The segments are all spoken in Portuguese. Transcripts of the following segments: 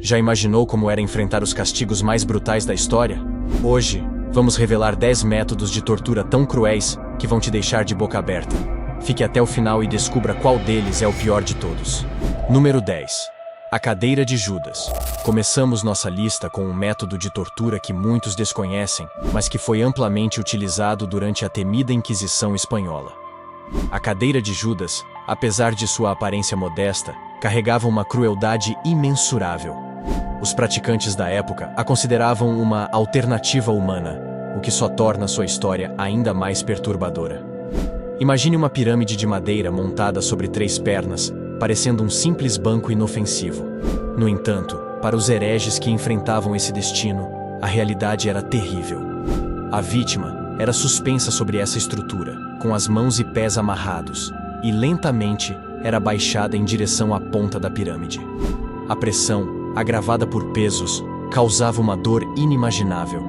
Já imaginou como era enfrentar os castigos mais brutais da história? Hoje, vamos revelar 10 métodos de tortura tão cruéis que vão te deixar de boca aberta. Fique até o final e descubra qual deles é o pior de todos. Número 10. A cadeira de Judas. Começamos nossa lista com um método de tortura que muitos desconhecem, mas que foi amplamente utilizado durante a temida Inquisição Espanhola. A cadeira de Judas, apesar de sua aparência modesta, carregava uma crueldade imensurável. Os praticantes da época a consideravam uma alternativa humana, o que só torna sua história ainda mais perturbadora. Imagine uma pirâmide de madeira montada sobre 3 pernas, parecendo um simples banco inofensivo. No entanto, para os hereges que enfrentavam esse destino, a realidade era terrível. A vítima era suspensa sobre essa estrutura, com as mãos e pés amarrados, e lentamente era baixada em direção à ponta da pirâmide. A pressão, agravada por pesos, causava uma dor inimaginável.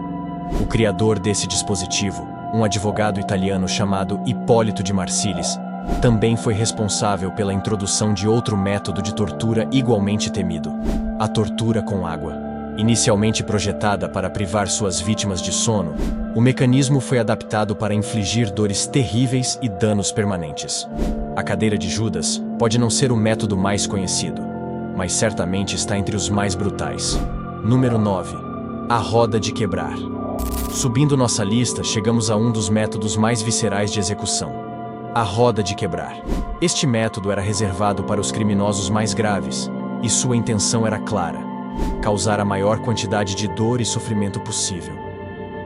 O criador desse dispositivo, um advogado italiano chamado Hipólito de Marsilis, também foi responsável pela introdução de outro método de tortura igualmente temido: a tortura com água. Inicialmente projetada para privar suas vítimas de sono, o mecanismo foi adaptado para infligir dores terríveis e danos permanentes. A cadeira de Judas pode não ser o método mais conhecido, mas certamente está entre os mais brutais. Número 9. A roda de quebrar. Subindo nossa lista, chegamos a um dos métodos mais viscerais de execução: a roda de quebrar. Este método era reservado para os criminosos mais graves, e sua intenção era clara: causar a maior quantidade de dor e sofrimento possível.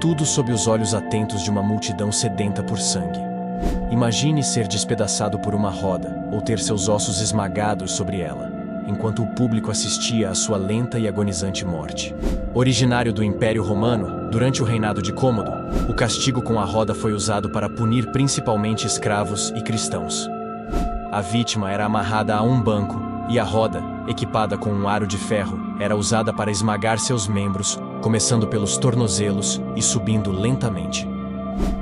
Tudo sob os olhos atentos de uma multidão sedenta por sangue. Imagine ser despedaçado por uma roda, ou ter seus ossos esmagados sobre ela, enquanto o público assistia à sua lenta e agonizante morte. Originário do Império Romano, durante o reinado de Cômodo, o castigo com a roda foi usado para punir principalmente escravos e cristãos. A vítima era amarrada a um banco, e a roda, equipada com um aro de ferro, era usada para esmagar seus membros, começando pelos tornozelos e subindo lentamente.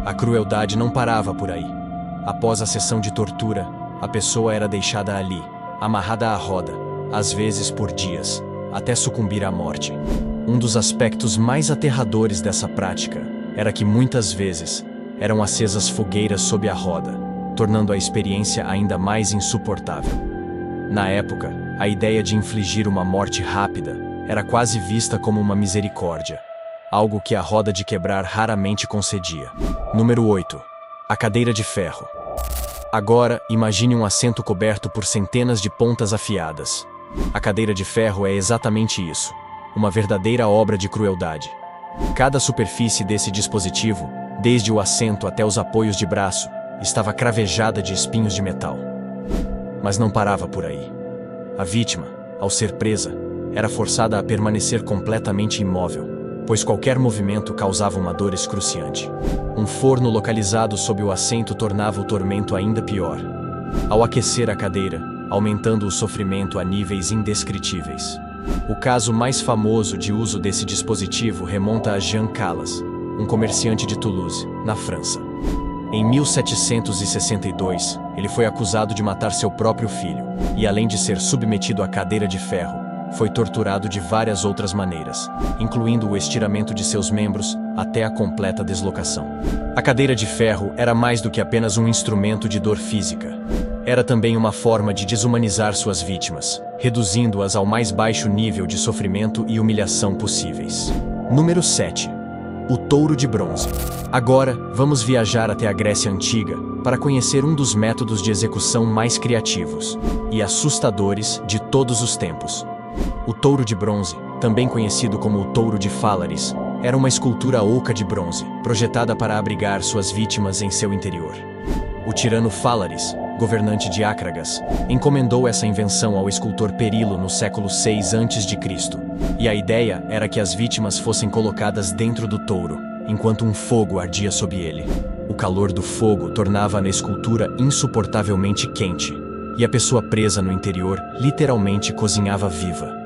A crueldade não parava por aí. Após a sessão de tortura, a pessoa era deixada ali, amarrada à roda, às vezes por dias, até sucumbir à morte. Um dos aspectos mais aterradores dessa prática era que muitas vezes eram acesas fogueiras sob a roda, tornando a experiência ainda mais insuportável. Na época, a ideia de infligir uma morte rápida era quase vista como uma misericórdia, algo que a roda de quebrar raramente concedia. Número 8. A cadeira de ferro. Agora, imagine um assento coberto por centenas de pontas afiadas. A cadeira de ferro é exatamente isso, uma verdadeira obra de crueldade. Cada superfície desse dispositivo, desde o assento até os apoios de braço, estava cravejada de espinhos de metal. Mas não parava por aí. A vítima, ao ser presa, era forçada a permanecer completamente imóvel, pois qualquer movimento causava uma dor excruciante. Um forno localizado sob o assento tornava o tormento ainda pior, ao aquecer a cadeira, aumentando o sofrimento a níveis indescritíveis. O caso mais famoso de uso desse dispositivo remonta a Jean Calas, um comerciante de Toulouse, na França. Em 1762, ele foi acusado de matar seu próprio filho, e além de ser submetido à cadeira de ferro, foi torturado de várias outras maneiras, incluindo o estiramento de seus membros até a completa deslocação. A cadeira de ferro era mais do que apenas um instrumento de dor física. Era também uma forma de desumanizar suas vítimas, reduzindo-as ao mais baixo nível de sofrimento e humilhação possíveis. Número 7. O touro de bronze. Agora, vamos viajar até a Grécia Antiga para conhecer um dos métodos de execução mais criativos e assustadores de todos os tempos. O touro de bronze, também conhecido como o touro de Fálaris, era uma escultura oca de bronze, projetada para abrigar suas vítimas em seu interior. O tirano Fálaris, governante de Acragas, encomendou essa invenção ao escultor Perilo no século VI a.C., e a ideia era que as vítimas fossem colocadas dentro do touro, enquanto um fogo ardia sob ele. O calor do fogo tornava a escultura insuportavelmente quente, e a pessoa presa no interior literalmente cozinhava viva.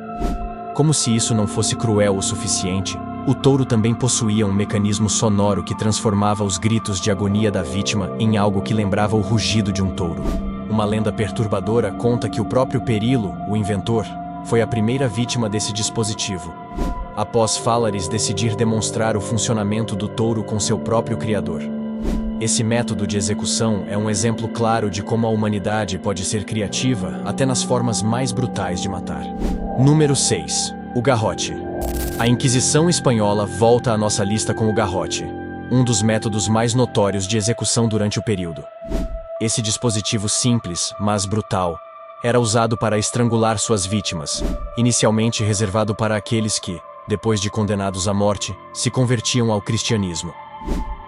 Como se isso não fosse cruel o suficiente, o touro também possuía um mecanismo sonoro que transformava os gritos de agonia da vítima em algo que lembrava o rugido de um touro. Uma lenda perturbadora conta que o próprio Perilo, o inventor, foi a primeira vítima desse dispositivo, após Falaris decidir demonstrar o funcionamento do touro com seu próprio criador. Esse método de execução é um exemplo claro de como a humanidade pode ser criativa até nas formas mais brutais de matar. Número 6. O garrote. A Inquisição Espanhola volta à nossa lista com o garrote, um dos métodos mais notórios de execução durante o período. Esse dispositivo simples, mas brutal, era usado para estrangular suas vítimas, inicialmente reservado para aqueles que, depois de condenados à morte, se convertiam ao cristianismo.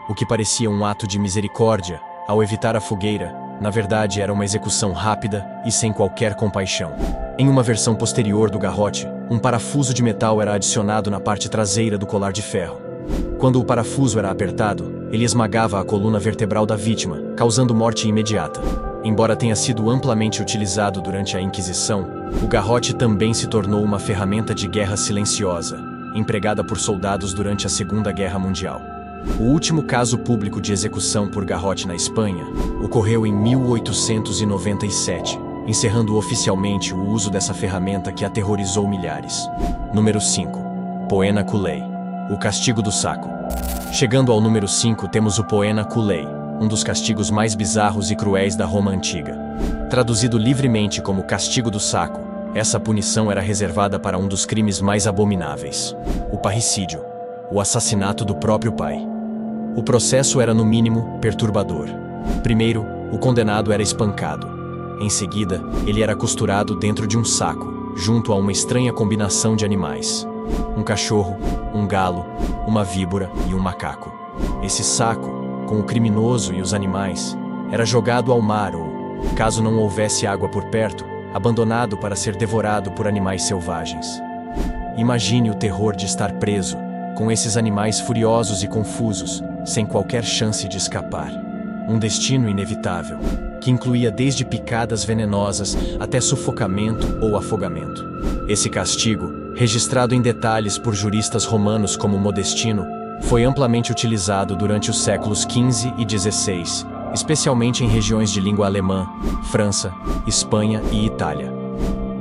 O que parecia um ato de misericórdia, ao evitar a fogueira, na verdade era uma execução rápida e sem qualquer compaixão. Em uma versão posterior do garrote, um parafuso de metal era adicionado na parte traseira do colar de ferro. Quando o parafuso era apertado, ele esmagava a coluna vertebral da vítima, causando morte imediata. Embora tenha sido amplamente utilizado durante a Inquisição, o garrote também se tornou uma ferramenta de guerra silenciosa, empregada por soldados durante a Segunda Guerra Mundial. O último caso público de execução por garrote na Espanha ocorreu em 1897, encerrando oficialmente o uso dessa ferramenta que aterrorizou milhares. Número 5. Poena Culei. O castigo do saco. Chegando ao número 5 temos o Poena Culei, um dos castigos mais bizarros e cruéis da Roma Antiga. Traduzido livremente como castigo do saco, essa punição era reservada para um dos crimes mais abomináveis: o parricídio, o assassinato do próprio pai. O processo era, no mínimo, perturbador. Primeiro, o condenado era espancado. Em seguida, ele era costurado dentro de um saco, junto a uma estranha combinação de animais: um cachorro, um galo, uma víbora e um macaco. Esse saco, com o criminoso e os animais, era jogado ao mar ou, caso não houvesse água por perto, abandonado para ser devorado por animais selvagens. Imagine o terror de estar preso, com esses animais furiosos e confusos, sem qualquer chance de escapar. Um destino inevitável, que incluía desde picadas venenosas até sufocamento ou afogamento. Esse castigo, registrado em detalhes por juristas romanos como Modestino, foi amplamente utilizado durante os séculos XV e XVI, especialmente em regiões de língua alemã, França, Espanha e Itália.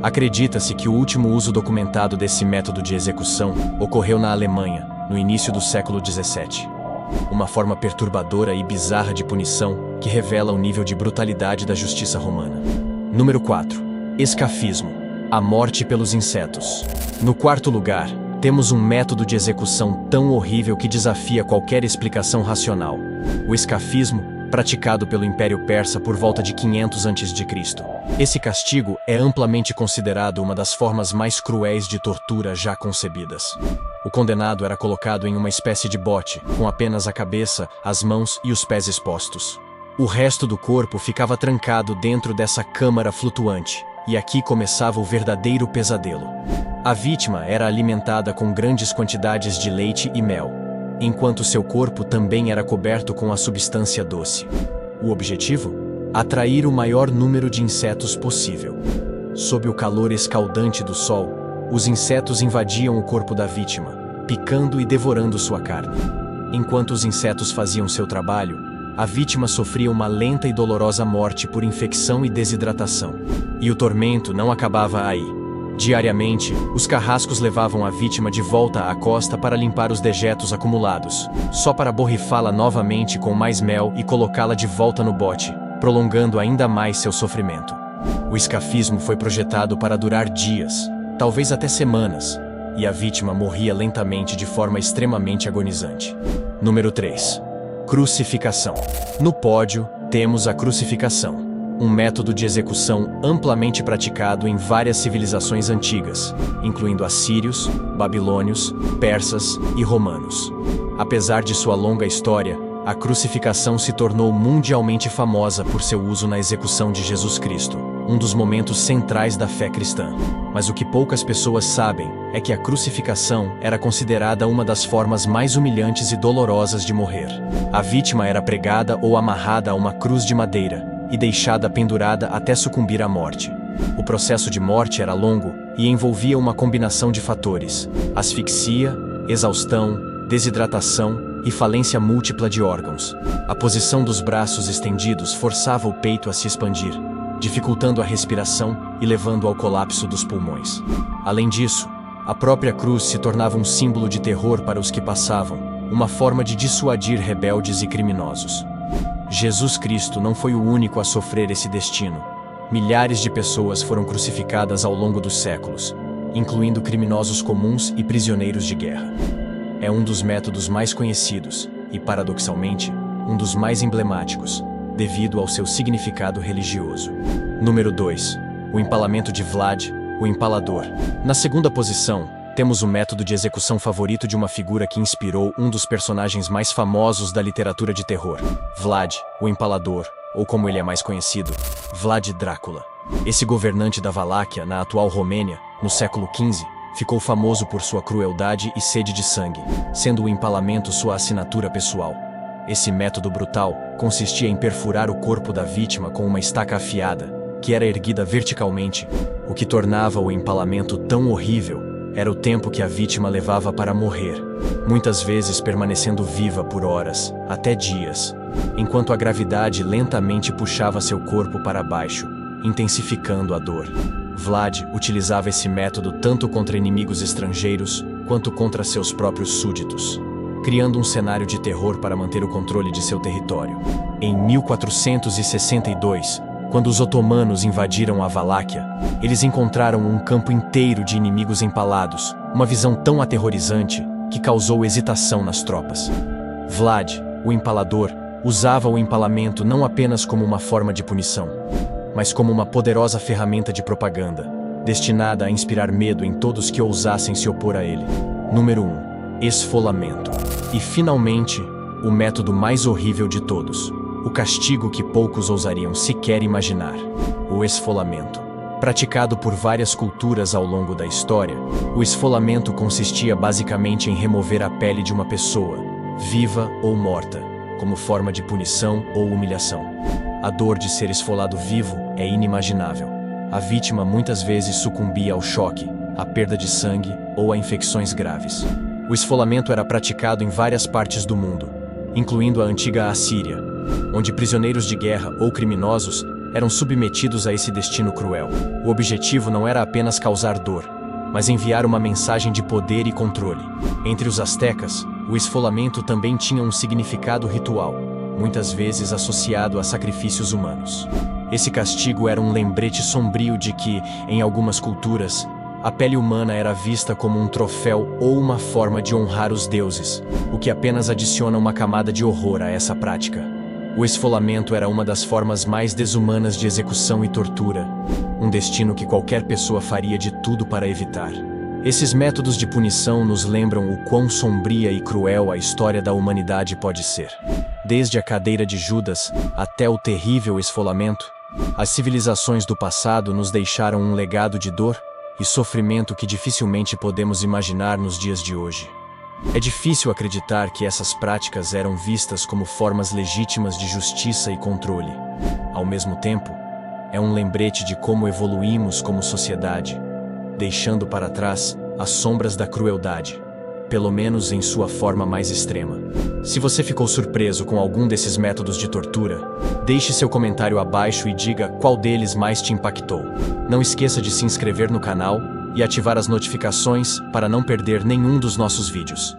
Acredita-se que o último uso documentado desse método de execução ocorreu na Alemanha, no início do século XVII. Uma forma perturbadora e bizarra de punição que revela o nível de brutalidade da justiça romana. Número 4. Escafismo. A morte pelos insetos. No quarto lugar, temos um método de execução tão horrível que desafia qualquer explicação racional: o escafismo, praticado pelo Império Persa por volta de 500 a.C. Esse castigo é amplamente considerado uma das formas mais cruéis de tortura já concebidas. O condenado era colocado em uma espécie de bote, com apenas a cabeça, as mãos e os pés expostos. O resto do corpo ficava trancado dentro dessa câmara flutuante, e aqui começava o verdadeiro pesadelo. A vítima era alimentada com grandes quantidades de leite e mel, enquanto seu corpo também era coberto com a substância doce. O objetivo? Atrair o maior número de insetos possível. Sob o calor escaldante do sol, os insetos invadiam o corpo da vítima, picando e devorando sua carne. Enquanto os insetos faziam seu trabalho, a vítima sofria uma lenta e dolorosa morte por infecção e desidratação. E o tormento não acabava aí. Diariamente, os carrascos levavam a vítima de volta à costa para limpar os dejetos acumulados, só para borrifá-la novamente com mais mel e colocá-la de volta no bote, prolongando ainda mais seu sofrimento. O escafismo foi projetado para durar dias, talvez até semanas, e a vítima morria lentamente de forma extremamente agonizante. Número 3. Crucificação. No pódio, temos a crucificação, um método de execução amplamente praticado em várias civilizações antigas, incluindo assírios, babilônios, persas e romanos. Apesar de sua longa história, a crucificação se tornou mundialmente famosa por seu uso na execução de Jesus Cristo, um dos momentos centrais da fé cristã. Mas o que poucas pessoas sabem é que a crucificação era considerada uma das formas mais humilhantes e dolorosas de morrer. A vítima era pregada ou amarrada a uma cruz de madeira e deixada pendurada até sucumbir à morte. O processo de morte era longo e envolvia uma combinação de fatores: asfixia, exaustão, desidratação e falência múltipla de órgãos. A posição dos braços estendidos forçava o peito a se expandir, dificultando a respiração e levando ao colapso dos pulmões. Além disso, a própria cruz se tornava um símbolo de terror para os que passavam, uma forma de dissuadir rebeldes e criminosos. Jesus Cristo não foi o único a sofrer esse destino. Milhares de pessoas foram crucificadas ao longo dos séculos, incluindo criminosos comuns e prisioneiros de guerra. É um dos métodos mais conhecidos e, paradoxalmente, um dos mais emblemáticos, devido ao seu significado religioso. Número 2. O empalamento de Vlad, o Empalador. Na segunda posição, temos o método de execução favorito de uma figura que inspirou um dos personagens mais famosos da literatura de terror, Vlad, o Empalador, ou como ele é mais conhecido, Vlad Drácula. Esse governante da Valáquia, na atual Romênia, no século XV, ficou famoso por sua crueldade e sede de sangue, sendo o empalamento sua assinatura pessoal. Esse método brutal consistia em perfurar o corpo da vítima com uma estaca afiada, que era erguida verticalmente. O que tornava o empalamento tão horrível era o tempo que a vítima levava para morrer, muitas vezes permanecendo viva por horas, até dias, enquanto a gravidade lentamente puxava seu corpo para baixo, intensificando a dor. Vlad utilizava esse método tanto contra inimigos estrangeiros quanto contra seus próprios súditos, criando um cenário de terror para manter o controle de seu território. Em 1462, quando os otomanos invadiram a Valáquia, eles encontraram um campo inteiro de inimigos empalados, uma visão tão aterrorizante que causou hesitação nas tropas. Vlad, o Empalador, usava o empalamento não apenas como uma forma de punição, mas como uma poderosa ferramenta de propaganda, destinada a inspirar medo em todos que ousassem se opor a ele. Número 1. Esfolamento. E, finalmente, o método mais horrível de todos. O castigo que poucos ousariam sequer imaginar. O esfolamento. Praticado por várias culturas ao longo da história, o esfolamento consistia basicamente em remover a pele de uma pessoa, viva ou morta, como forma de punição ou humilhação. A dor de ser esfolado vivo é inimaginável. A vítima muitas vezes sucumbia ao choque, à perda de sangue ou a infecções graves. O esfolamento era praticado em várias partes do mundo, incluindo a antiga Assíria, onde prisioneiros de guerra ou criminosos eram submetidos a esse destino cruel. O objetivo não era apenas causar dor, mas enviar uma mensagem de poder e controle. Entre os astecas, o esfolamento também tinha um significado ritual, muitas vezes associado a sacrifícios humanos. Esse castigo era um lembrete sombrio de que, em algumas culturas, a pele humana era vista como um troféu ou uma forma de honrar os deuses, o que apenas adiciona uma camada de horror a essa prática. O esfolamento era uma das formas mais desumanas de execução e tortura, um destino que qualquer pessoa faria de tudo para evitar. Esses métodos de punição nos lembram o quão sombria e cruel a história da humanidade pode ser. Desde a cadeira de Judas até o terrível esfolamento, as civilizações do passado nos deixaram um legado de dor e sofrimento que dificilmente podemos imaginar nos dias de hoje. É difícil acreditar que essas práticas eram vistas como formas legítimas de justiça e controle. Ao mesmo tempo, é um lembrete de como evoluímos como sociedade, deixando para trás as sombras da crueldade, pelo menos em sua forma mais extrema. Se você ficou surpreso com algum desses métodos de tortura, deixe seu comentário abaixo e diga qual deles mais te impactou. Não esqueça de se inscrever no canal e ativar as notificações para não perder nenhum dos nossos vídeos.